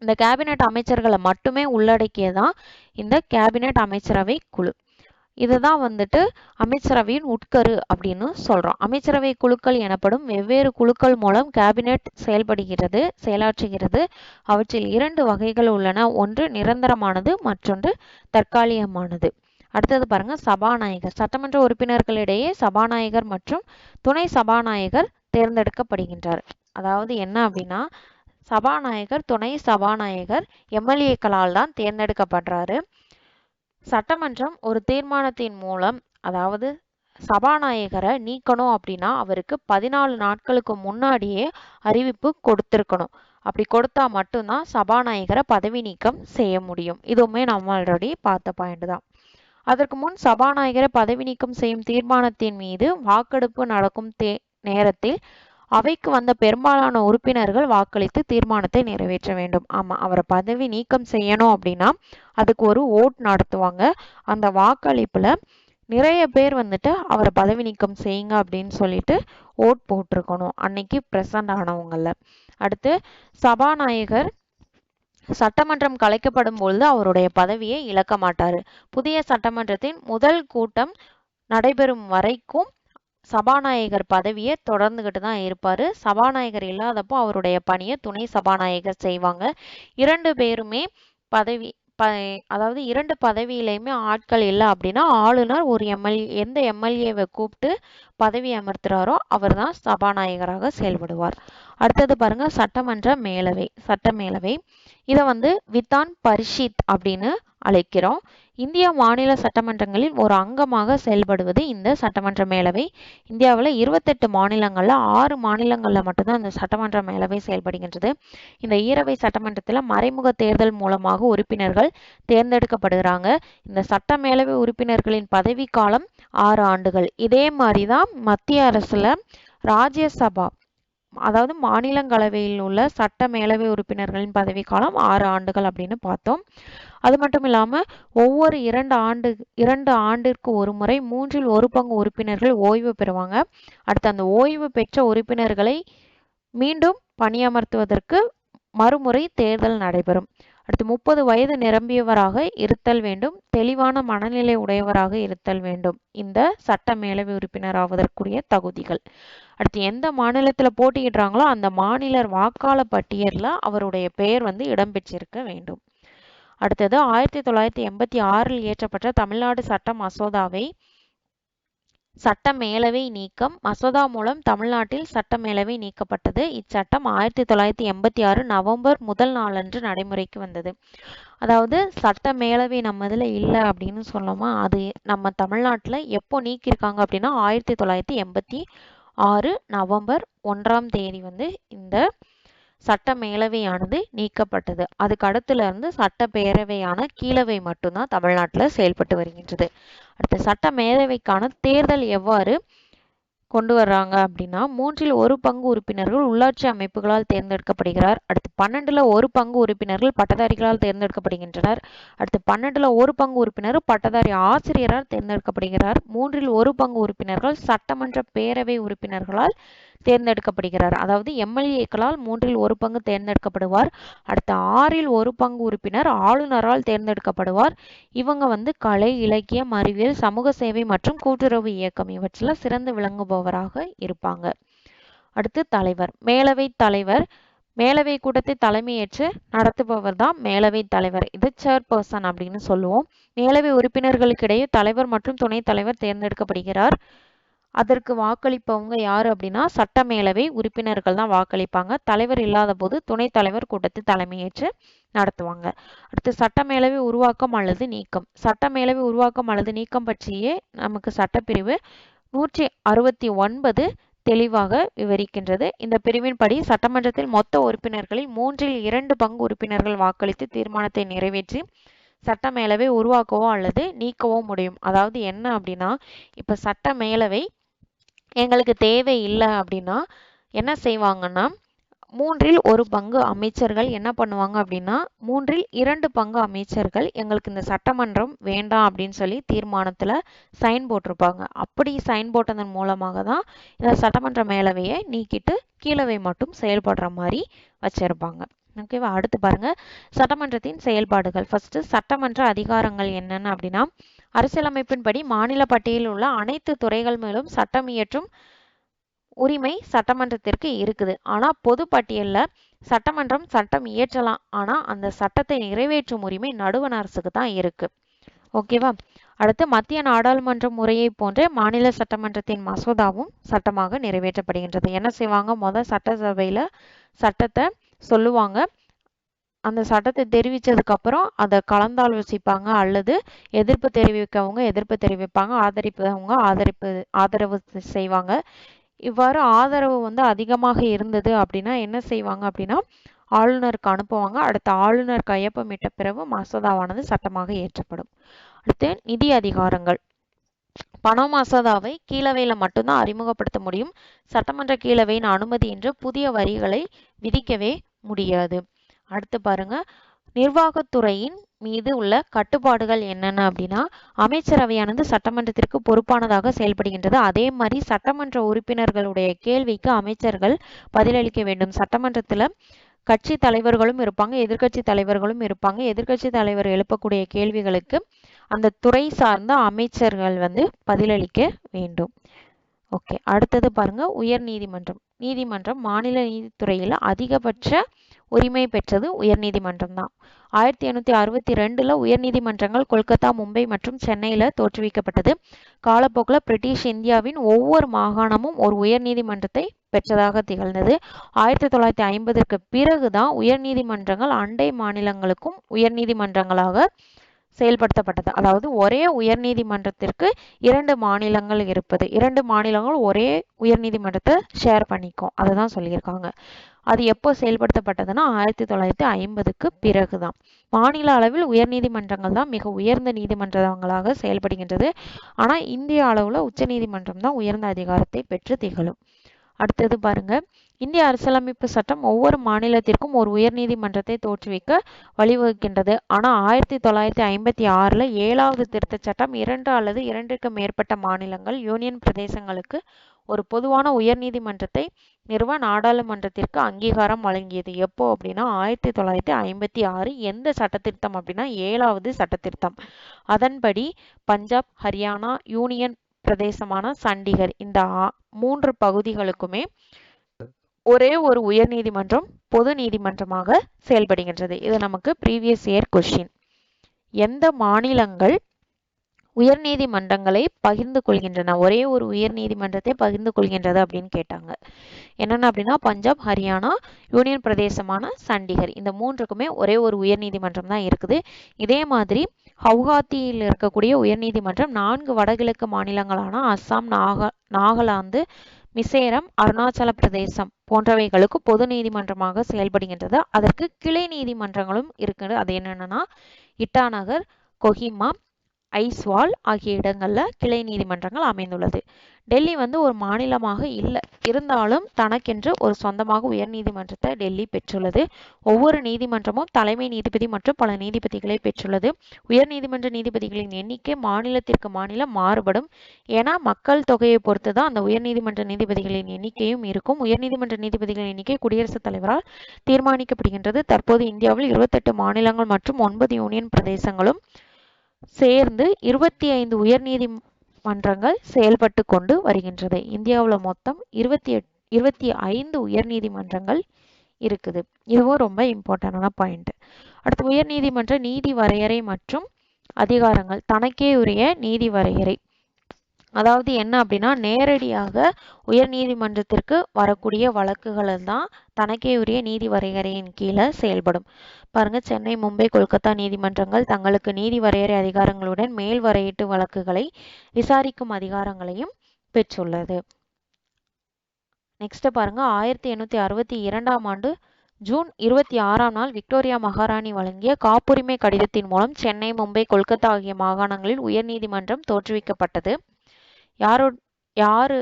இந்த கேபினெட் அமைச்சர்களை மட்டுமே உள்ளடக்கியதான் இந்த கேபினெட் அமைச்சரவை குழு. இதுதான் வந்துட்டு அமைச்சரவையின் உட்கரு அப்படின்னு சொல்றோம். அமைச்சரவை குழுக்கள் எனப்படும் வெவ்வேறு குழுக்கள் மூலம் கேபினெட் செயலாற்றுகிறது. அவற்றில் 2 வகைகள் உள்ளன. ஒன்று நிரந்தரமானது, மற்றொன்று தற்காலிகமானது. அடுத்தது பாருங்க, சபாநாயகர். சட்டமன்ற உறுப்பினர்களிடையே சபாநாயகர் மற்றும் துணை சபாநாயகர் தேர்ந்தெடுக்கப்படுகின்றார். அதாவது என்ன அப்படின்னா, சபாநாயகர் துணை சபாநாயகர் எம்எல்ஏக்களால் தான் தேர்ந்தெடுக்கப்படுறாரு. சட்டமன்றம் ஒரு தீர்மானத்தின் மூலம், அதாவது சபாநாயகரை நீக்கணும் அப்படின்னா அவருக்கு 14 நாட்களுக்கு முன்னாடியே அறிவிப்பு கொடுத்திருக்கணும். அப்படி கொடுத்தா மட்டும்தான் சபாநாயகரை பதவி நீக்கம் செய்ய முடியும். இதுவுமே நம்ம ஆல்ரெடி பார்த்த பாயிண்ட் தான். அதற்கு முன் சபாநாயகரை பதவி நீக்கம் செய்யும் தீர்மானத்தின் மீது வாக்கெடுப்பு நடக்கும் நேரத்தில் அவைக்கு வந்த பெரும்பாலான உறுப்பினர்கள் வாக்களித்து தீர்மானத்தை நிறைவேற்ற வேண்டும். ஆமா, அவரை பதவி நீக்கம் செய்யணும் அப்படின்னா அதுக்கு ஒரு ஓட் நடத்துவாங்க. அந்த வாக்களிப்புல நிறைய பேர் வந்துட்டு அவரை பதவி நீக்கம் செய்யுங்க அப்படின்னு சொல்லிட்டு ஓட் போட்டிருக்கணும் அன்னைக்கு பிரசன்ட் ஆனவங்கள. அடுத்து சபாநாயகர் சட்டமன்றம் கலைக்கப்படும் பொழுது அவருடைய பதவியை இழக்க மாட்டாரு. புதிய சட்டமன்றத்தின் முதல் கூட்டம் நடைபெறும் வரைக்கும் சபாநாயகர் பதவியை தொடர்ந்துகிட்டு தான் இருப்பாரு. சபாநாயகர் இல்லாதப்போ அவருடைய பணியை துணை சபாநாயகர் செய்வாங்க. 2 பேருமே அதாவது 2 பதவியிலையுமே ஆட்கள் இல்லை அப்படின்னா ஆளுநர் ஒரு எந்த எம்எல்ஏவை கூப்பிட்டு பதவி அமர்த்துறாரோ அவர் தான் சபாநாயகராக செயல்படுவார். அடுத்தது பாருங்க, சட்டமன்ற மேலவை. சட்ட மேலவை இதை விதான் பரிஷித் அப்படின்னு அழைக்கிறோம். இந்திய மாநில சட்டமன்றங்களில் ஒரு அங்கமாக செயல்படுவது இந்த சட்டமன்ற மேலவை. இந்தியாவில் 28 மாநிலங்கள்ல 6 மாநிலங்கள்ல மட்டும்தான் இந்த சட்டமன்ற மேலவை செயல்படுகின்றது. இந்த ஈரவை சட்டமன்றத்தில் மறைமுக தேர்தல் மூலமாக உறுப்பினர்கள் தேர்ந்தெடுக்கப்படுகிறாங்க. இந்த சட்ட மேலவை உறுப்பினர்களின் பதவி காலம் 6 ஆண்டுகள். இதே மாதிரிதான் மத்திய அரசுல ராஜ்யசபா, அதாவது மாநிலங்களவையில் உள்ள சட்ட மேலவை உறுப்பினர்களின் பதவி காலம் 6 ஆண்டுகள் அப்படின்னு பார்த்தோம். அது மட்டும் இல்லாம ஒவ்வொரு 2 ஆண்டிற்கு ஒரு முறை 1/3 உறுப்பினர்கள் ஓய்வு பெறுவாங்க. அடுத்து அந்த ஓய்வு பெற்ற உறுப்பினர்களை மீண்டும் பணியமர்த்துவதற்கு மறுமுறை தேர்தல் நடைபெறும். அடுத்து 30 வயது நிரம்பியவராக இருத்தல் வேண்டும். தெளிவான மனநிலை உடையவராக இருத்தல் வேண்டும். இந்த சட்ட மேலவை உறுப்பினர் ஆவதற்குரிய தகுதிகள். அடுத்து எந்த மாநிலத்தில் போட்டியிடுறாங்களோ அந்த மாநிலர் வாக்காள பட்டியலில் அவருடைய பெயர் இடம்பெற்றிருக்க வேண்டும். அடுத்தது 1986 இயற்றப்பட்ட தமிழ்நாடு சட்ட மசோதாவை சட்ட மேலவை நீக்கம். மசோதா மூலம் தமிழ்நாட்டில் சட்ட மேலவை நீக்கப்பட்டது. இச்சட்டம் 1986 நவம்பர் 1 நாளன்று நடைமுறைக்கு வந்தது. அதாவது சட்ட மேலவை நம்ம இதில் இல்லை அப்படின்னு சொன்னோமா, அது நம்ம தமிழ்நாட்டில் எப்போ நீக்கியிருக்காங்க அப்படின்னா 1986 நவம்பர் 1 இந்த சட்ட மேலவையானது நீக்கப்பட்டது. அதுக்கு அடுத்துல இருந்து சட்டப்பேரவையான கீழவை மட்டும்தான் தமிழ்நாட்டில் செயல்பட்டு வருகின்றது. அடுத்த சட்ட மேலவைக்கான தேர்தல் எவ்வாறு கொண்டு வர்றாங்க அப்படின்னா 1/3 உறுப்பினர்கள் உள்ளாட்சி அமைப்புகளால் தேர்ந்தெடுக்கப்படுகிறார். அடுத்து 12/1 உறுப்பினர்கள் பட்டதாரிகளால் தேர்ந்தெடுக்கப்படுகின்றனர். அடுத்து 12/1 உறுப்பினர் பட்டதாரி ஆசிரியரால் தேர்ந்தெடுக்கப்படுகிறார். 3/1 உறுப்பினர்கள் சட்டமன்ற பேரவை உறுப்பினர்களால் தேர்ந்தெடுக்கப்படுகிறார். அதாவது எம்எல்ஏக்களால் 3/1 தேர்ந்தெடுக்கப்படுவார். அடுத்த 6/1 உறுப்பினர் ஆளுநரால் தேர்ந்தெடுக்கப்படுவார். இவங்க கலை, இலக்கியம், அறிவியல், சமூக சேவை மற்றும் கூட்டுறவு இயக்கம் இவற்றில் சிறந்து விளங்குபவராக இருப்பாங்க. அடுத்து தலைவர். மேலவை தலைவர் மேலவை கூட்டத்தை தலைமையேற்று நடத்துபவர் தான் மேலவை தலைவர். இது சேர்பர்சன் அப்படின்னு சொல்லுவோம். மேலவை உறுப்பினர்களுக்கிடையே தலைவர் மற்றும் துணைத் தலைவர் தேர்ந்தெடுக்கப்படுகிறார். அதற்கு வாக்களிப்பவங்க யாரு அப்படின்னா சட்டமேலவை உறுப்பினர்கள் தான் வாக்களிப்பாங்க. தலைவர் இல்லாத போது துணைத் தலைவர் கூட்டத்தை தலைமையேற்று நடத்துவாங்க. அடுத்து சட்டமேலவை உருவாக்கம் அல்லது நீக்கம். சட்டமேலவை உருவாக்கம் அல்லது நீக்கம் பற்றியே நமக்கு சட்டப்பிரிவு 169 தெளிவாக விவரிக்கின்றது. இந்த பிரிவின்படி சட்டமன்றத்தில் மொத்த உறுப்பினர்களில் 2/3 பங்கு உறுப்பினர்கள் வாக்களித்து தீர்மானத்தை நிறைவேற்றி சட்டமேலவை உருவாக்கவோ அல்லது நீக்கவோ முடியும். அதாவது என்ன அப்படின்னா, இப்ப சட்டமேலவை எங்களுக்கு தேவை இல்லை அப்படின்னா என்ன செய்வாங்கன்னா, 1/3 பங்கு அமைச்சர்கள் என்ன பண்ணுவாங்க அப்படின்னா, 2/3 பங்கு அமைச்சர்கள் எங்களுக்கு இந்த சட்டமன்றம் வேண்டாம் அப்படின்னு சொல்லி தீர்மானத்துல சைன் போட்டிருப்பாங்க. அப்படி சைன் போட்டதன் மூலமாக தான் இந்த சட்டமன்ற மேலவையை நீக்கிட்டு கீழவை மட்டும் செயல்படுற மாதிரி வச்சிருப்பாங்க. ஓகேவா? அடுத்து பாருங்க, சட்டமன்றத்தின் செயல்பாடுகள். ஃபர்ஸ்ட் சட்டமன்ற அதிகாரங்கள் என்னென்ன அப்படின்னா, அரசியலமைப்பின்படி மாநில பட்டியலில் உள்ள அனைத்து துறைகள் மேலும் சட்டம் இயற்றும் உரிமை சட்டமன்றத்திற்கு இருக்குது. ஆனா பொது பட்டியல்ல சட்டமன்றம் சட்டம் இயற்றலாம், ஆனா அந்த சட்டத்தை நிறைவேற்றும் உரிமை நடுவண் அரசுக்கு தான் இருக்கு. ஓகேவா? அடுத்து மத்திய நாடாளுமன்ற முறையை போன்றே மாநில சட்டமன்றத்தின் மசோதாவும் சட்டமாக நிறைவேற்றப்படுகின்றது. என்ன செய்வாங்க, சட்டசபையில சட்டத்தை சொல்லுவாங்க, அந்த சட்டத்தை தெரிவிச்சதுக்கு அப்புறம் அதை கலந்தாலோசிப்பாங்க, அல்லது எதிர்ப்பு தெரிவிக்கவங்க எதிர்ப்பு தெரிவிப்பாங்க, ஆதரிப்பவங்க ஆதரவு செய்வாங்க. இவ்வாறு ஆதரவு அதிகமாக இருந்தது அப்படின்னா என்ன செய்வாங்க அப்படின்னா ஆளுநருக்கு அனுப்புவாங்க. அடுத்த ஆளுநர் கையொப்பமிட்ட பிறகு மசோதாவானது சட்டமாக ஏற்றப்படும். அடுத்து நிதி அதிகாரங்கள். பண மசோதாவை கீழவையில மட்டும்தான் அறிமுகப்படுத்த முடியும். சட்டமன்ற கீழவையின் அனுமதியின்றி புதிய வரிகளை விதிக்கவே முடியாது. அடுத்து பாருங்க, நிர்வாகத்துறையின் மீது உள்ள கட்டுப்பாடுகள் என்னென்ன அப்படின்னா, அமைச்சரவையானது சட்டமன்றத்திற்கு பொறுப்பானதாக செயல்படுகின்றது. அதே மாதிரி சட்டமன்ற உறுப்பினர்களுடைய கேள்விக்கு அமைச்சர்கள் பதிலளிக்க வேண்டும். சட்டமன்றத்துல கட்சி தலைவர்களும் இருப்பாங்க, எதிர்கட்சி தலைவர்களும் இருப்பாங்க. எதிர்கட்சி தலைவர் எழுப்பக்கூடிய கேள்விகளுக்கு அந்த துறை சார்ந்த அமைச்சர்கள் பதிலளிக்க வேண்டும். ஓகே, அடுத்தது பாருங்க, உயர் நீதிமன்றம். நீதிமன்றம் மாநில நீதித்துறையில் அதிகபட்ச உரிமை பெற்றது உயர் நீதிமன்றம் தான். 1862 உயர்நீதிமன்றங்கள் கொல்கத்தா, மும்பை மற்றும் சென்னையில தோற்றுவிக்கப்பட்டது. காலப்போக்கில் பிரிட்டிஷ் இந்தியாவின் ஒவ்வொரு மாகாணமும் ஒரு உயர் நீதிமன்றத்தை பெற்றதாக திகழ்ந்தது. 1950க்கு பிறகுதான் உயர் நீதிமன்றங்கள் அண்டை மாநிலங்களுக்கும் உயர் நீதிமன்றங்களாக செயல்படுத்தப்பட்டது. அதாவது ஒரே உயர் நீதிமன்றத்திற்கு 2 மாநிலங்கள் இருப்பது, 2 மாநிலங்கள் ஒரே உயர் நீதிமன்றத்தை ஷேர் பண்ணிக்கும், அதுதான் சொல்லியிருக்காங்க. அது எப்போ செயல்படுத்தப்பட்டதுன்னா 1950க்கு பிறகுதான். மாநில அளவில் உயர் நீதிமன்றங்கள் தான் மிக உயர்ந்த நீதிமன்றங்களாக செயல்படுகின்றது. ஆனா இந்திய அளவுல உச்ச நீதிமன்றம் தான் உயர்ந்த அதிகாரத்தை பெற்று திகழும். அடுத்தது பாருங்க, இந்திய அரசியலமைப்பு சட்டம் ஒவ்வொரு மாநிலத்திற்கும் ஒரு உயர் நீதிமன்றத்தை தோற்றுவிக்க வழிவகுக்கின்றது. ஆனா 1956 7வது திருத்த சட்டம் 2 அல்லது 2க்கு மேற்பட்ட மாநிலங்கள், யூனியன் பிரதேசங்களுக்கு ஒரு பொதுவான உயர் நீதிமன்றத்தை நிறுவ நாடாளுமன்றத்திற்கு அங்கீகாரம் வழங்கியது. எப்போ அப்படின்னா 1956. எந்த சட்டத்திருத்தம் அப்படின்னா 7வது சட்டத்திருத்தம். அதன்படி பஞ்சாப், ஹரியானா, யூனியன் பிரதேசமான சண்டிகர் இந்த 3 பகுதிகளுக்குமே ஒரே ஒரு உயர் நீதிமன்றம் பொது நீதிமன்றமாக செயல்படுகின்றது. இது நமக்கு ப்ரீவியஸ் இயர் கொஸ்டின். எந்த மாநிலங்கள் உயர் நீதிமன்றங்களை பகிர்ந்து கொள்கின்றன, ஒரே ஒரு உயர் நீதிமன்றத்தை பகிர்ந்து கொள்கின்றது அப்படின்னு கேட்டாங்க. என்னென்ன அப்படின்னா பஞ்சாப், ஹரியானா, யூனியன் பிரதேசமான சண்டிகர், இந்த 3க்குமே ஒரே ஒரு உயர் நீதிமன்றம் தான் இருக்குது. இதே மாதிரி ஹவுகாத்தியில் இருக்கக்கூடிய உயர் நீதிமன்றம் 4 வடகிழக்கு மாநிலங்களான அஸ்ஸாம், நாகாலாந்து, மிசோரம், அருணாச்சல பிரதேசம் போன்றவைகளுக்கு பொது நீதிமன்றமாக செயல்படுகின்றது. அதற்கு கிளை நீதிமன்றங்களும் இருக்குது. அது என்னென்னா இட்டாநகர், கொஹிமா, ஐஸ்வால் ஆகிய இடங்கள்ல கிளை நீதிமன்றங்கள் அமைந்துள்ளது. டெல்லி ஒரு மாநிலமாக இல்லை, இருந்தாலும் தனக்கென்று ஒரு சொந்தமாக உயர் நீதிமன்றத்தை டெல்லி பெற்றுள்ளது. ஒவ்வொரு நீதிமன்றமும் தலைமை நீதிபதி மற்றும் பல நீதிபதிகளை பெற்றுள்ளது. உயர் நீதிமன்ற நீதிபதிகளின் எண்ணிக்கை மாநிலத்திற்கு மாநிலம் மாறுபடும். ஏன்னா மக்கள் தொகையை பொறுத்து தான் அந்த உயர் நீதிமன்ற நீதிபதிகளின் எண்ணிக்கையும் இருக்கும். உயர் நீதிமன்ற நீதிபதிகளின் எண்ணிக்கை குடியரசுத் தலைவரால் தீர்மானிக்கப்படுகின்றது. தற்போது இந்தியாவில் 28 மாநிலங்கள் மற்றும் 9 யூனியன் பிரதேசங்களும் சேர்ந்து 25 உயர் நீதிமன்றங்கள் செயல்பட்டு கொண்டு வருகின்றது. இந்தியாவில் மொத்தம் 25 உயர் நீதிமன்றங்கள் இருக்குது. இதுவும் ரொம்ப இம்பார்ட்டன்டான பாயிண்ட். அடுத்து உயர் நீதிமன்ற நீதி வரையறை மற்றும் அதிகாரங்கள். தனக்கே உரிய நீதி வரையறை. அதாவது என்ன அப்படின்னா நேரடியாக உயர்நீதிமன்றத்திற்கு வரக்கூடிய வழக்குகள் தான் தனக்கே உரிய நீதி வரையறையின் கீழே செயல்படும். பாருங்க, சென்னை, மும்பை, கொல்கத்தா நீதிமன்றங்கள் தங்களுக்கு நீதி வரையறை அதிகாரங்களுடன் மேல்முறையீட்டு வழக்குகளை விசாரிக்கும் அதிகாரங்களையும் பெற்றுள்ளது. நெக்ஸ்ட் பாருங்க, 1862ஆம் ஆண்டு ஜூன் 26ஆம் நாள் விக்டோரியா மகாராணி வழங்கிய காப்புரிமை கடிதத்தின் மூலம் சென்னை, மும்பை, கொல்கத்தா ஆகிய மாகாணங்களில் உயர்நீதிமன்றம் தோற்றுவிக்கப்பட்டது. யாரு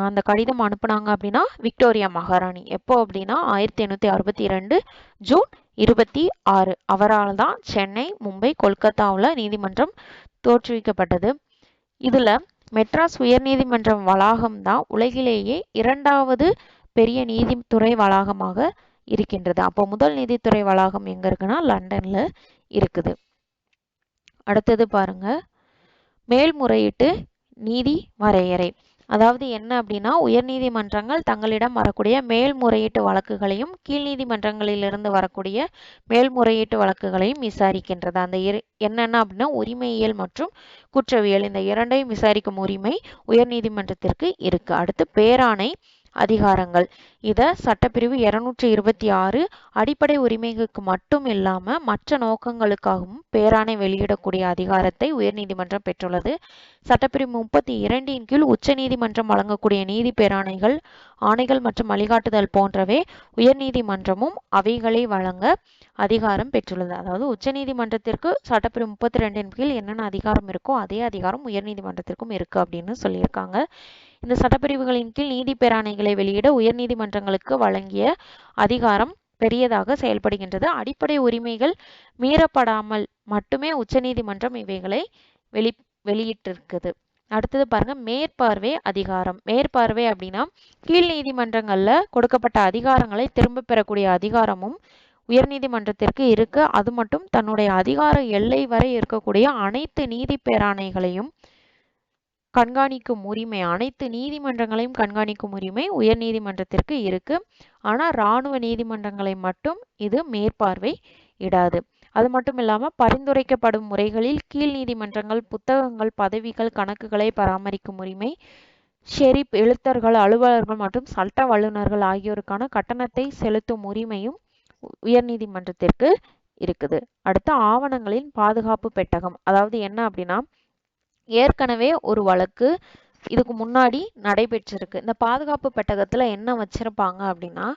அந்த கடிதம் அனுப்புனாங்க அப்படின்னா விக்டோரியா மகாராணி. எப்போ அப்படின்னா 1862 ஜூன் 26 அவரால் தான் சென்னை, மும்பை, கொல்கத்தாவில் நீதிமன்றம் தோற்றுவிக்கப்பட்டது. இதுல மெட்ராஸ் உயர்நீதிமன்றம் வளாகம் தான் உலகிலேயே 2வது பெரிய நீதித்துறை வளாகமாக இருக்கின்றது. அப்போ முதல் நீதித்துறை வளாகம் எங்க இருக்குன்னா லண்டன்ல இருக்குது. அடுத்தது பாருங்க, மேல்முறையீட்டு நீதி வரையறை. அதாவது என்ன அப்படின்னா உயர்நீதிமன்றங்கள் தங்களிடம் வரக்கூடிய மேல்முறையீட்டு வழக்குகளையும் கீழ் நீதிமன்றங்களிலிருந்து வரக்கூடிய மேல்முறையீட்டு வழக்குகளையும் விசாரிக்கின்றது. அந்த என்னென்ன அப்படின்னா உரிமையியல் மற்றும் குற்றவியல், இந்த இரண்டையும் விசாரிக்கும் உரிமை உயர்நீதிமன்றத்திற்கு இருக்கு. அடுத்து பேராணை அதிகாரங்கள். இத சட்டப்பிரிவு 226 அடிப்படை உரிமைகளுக்கு மட்டும் இல்லாம மற்ற நோக்கங்களுக்காகவும் பேராணை வெளியிடக்கூடிய அதிகாரத்தை உயர்நீதிமன்றம் பெற்றுள்ளது. சட்டப்பிரிவு 32 கீழ் உச்சநீதிமன்றம் வழங்கக்கூடிய நீதி பேராணைகள், ஆணைகள் மற்றும் வழிகாட்டுதல் போன்றவை உயர்நீதிமன்றமும் அவைகளை வழங்க அதிகாரம் பெற்றுள்ளது. அதாவது உச்சநீதிமன்றத்திற்கு சட்டப்பிரிவு 32 கீழ் என்னென்ன அதிகாரம் இருக்கோ அதே அதிகாரம் உயர்நீதிமன்றத்திற்கும் இருக்கு அப்படின்னு சொல்லியிருக்காங்க. இந்த சட்டப்பிரிவுகளின் கீழ் நீதி பேராணைகளை வெளியிட உயர்நீதிமன்றங்களுக்கு வழங்கிய அதிகாரம் பெரியதாக செயல்படுகின்றது. அடிப்படை உரிமைகள் மீறப்படாமல் மட்டுமே உச்சநீதிமன்றம் இவைகளை வெளியிட்டிருக்குது. அடுத்தது பாருங்க, மேற்பார்வை அதிகாரம். மேற்பார்வை அப்படின்னா கீழ் நீதிமன்றங்கள்ல கொடுக்கப்பட்ட அதிகாரங்களை திரும்ப பெறக்கூடிய அதிகாரமும் உயர்நீதிமன்றத்திற்கு இருக்கு. அது மட்டும் தன்னுடைய அதிகார எல்லை வரை இருக்கக்கூடிய அனைத்து நீதி பேராணைகளையும் கண்காணிக்கும் உரிமை, அனைத்து நீதிமன்றங்களையும் கண்காணிக்கும் உரிமை உயர்நீதிமன்றத்திற்கு இருக்கு. ஆனா இராணுவ நீதிமன்றங்களை மட்டும் இது மேற்பார்வை இடாது. அது மட்டும் இல்லாம பரிந்துரைக்கப்படும் முறைகளில் கீழ் நீதிமன்றங்கள் புத்தகங்கள், பதவிகள், கணக்குகளை பராமரிக்கும் உரிமை, ஷெரீப், எழுத்தர்கள், அலுவலர்கள் மற்றும் சட்ட வல்லுநர்கள் ஆகியோருக்கான கட்டணத்தை செலுத்தும் உரிமையும் உயர்நீதிமன்றத்திற்கு இருக்குது. அடுத்து ஆவணங்களின் பாதுகாப்பு பெட்டகம். அதாவது என்ன அப்படின்னா ஏற்கனவே ஒரு வழக்கு இதுக்கு முன்னாடி நடைபெற்றிருக்கு. இந்த பாதுகாப்பு பெட்டகத்துல என்ன வச்சிருப்பாங்க அப்படின்னா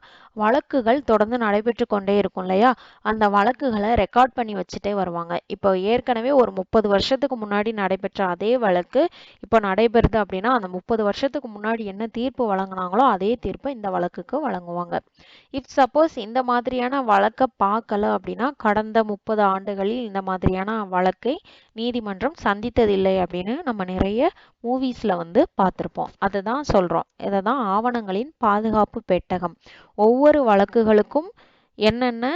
வழக்குகள் தொடர்ந்து நடைபெற்று கொண்டே இருக்கும் இல்லையா, அந்த வழக்குகளை ரெக்கார்ட் பண்ணி வச்சுட்டே வருவாங்க. இப்போ ஏற்கனவே ஒரு 30 வருஷத்துக்கு முன்னாடி நடைபெற்ற அதே வழக்கு இப்போ நடைபெறுது அப்படின்னா அந்த 30 வருஷத்துக்கு முன்னாடி என்ன தீர்ப்பு வழங்கினாங்களோ அதே தீர்ப்பை இந்த வழக்குக்கு வழங்குவாங்க. இஃப் சப்போஸ் இந்த மாதிரியான வழக்கை பார்க்கல அப்படின்னா கடந்த 30 ஆண்டுகளில் இந்த மாதிரியான வழக்கை நீதிமன்றம் சந்தித்ததில்லை அப்படின்னு நம்ம நிறைய மூவிஸ்ல பார்த்திருப்போம். அதுதான் சொல்றோம். இதுதான் ஆவணங்களின் பாதுகாப்பு பெட்டகம். ஒவ்வொரு வழக்குகளுக்கும் என்னென்ன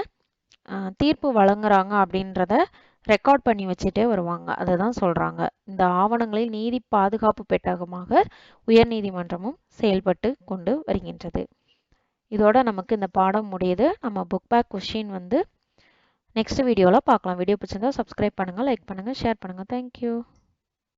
தீர்ப்பு வழங்குறாங்க அப்படின்றத ரெக்கார்ட் பண்ணி வச்சுட்டே வருவாங்க. அதுதான் சொல்றாங்க. இந்த ஆவணங்களில் நீதி பாதுகாப்பு பெட்டகமாக உயர்நீதிமன்றமும் செயல்பட்டு கொண்டு வருகின்றது. இதோட நமக்கு இந்த பாடம் முடியுது. நம்ம புக் பேக் கொஸ்டின் நெக்ஸ்ட் வீடியோல பார்க்கலாம். வீடியோ பிடிச்சிருந்தா சப்ஸ்கிரைப் பண்ணுங்க, லைக் பண்ணுங்க, ஷேர் பண்ணுங்க. தேங்க்யூ.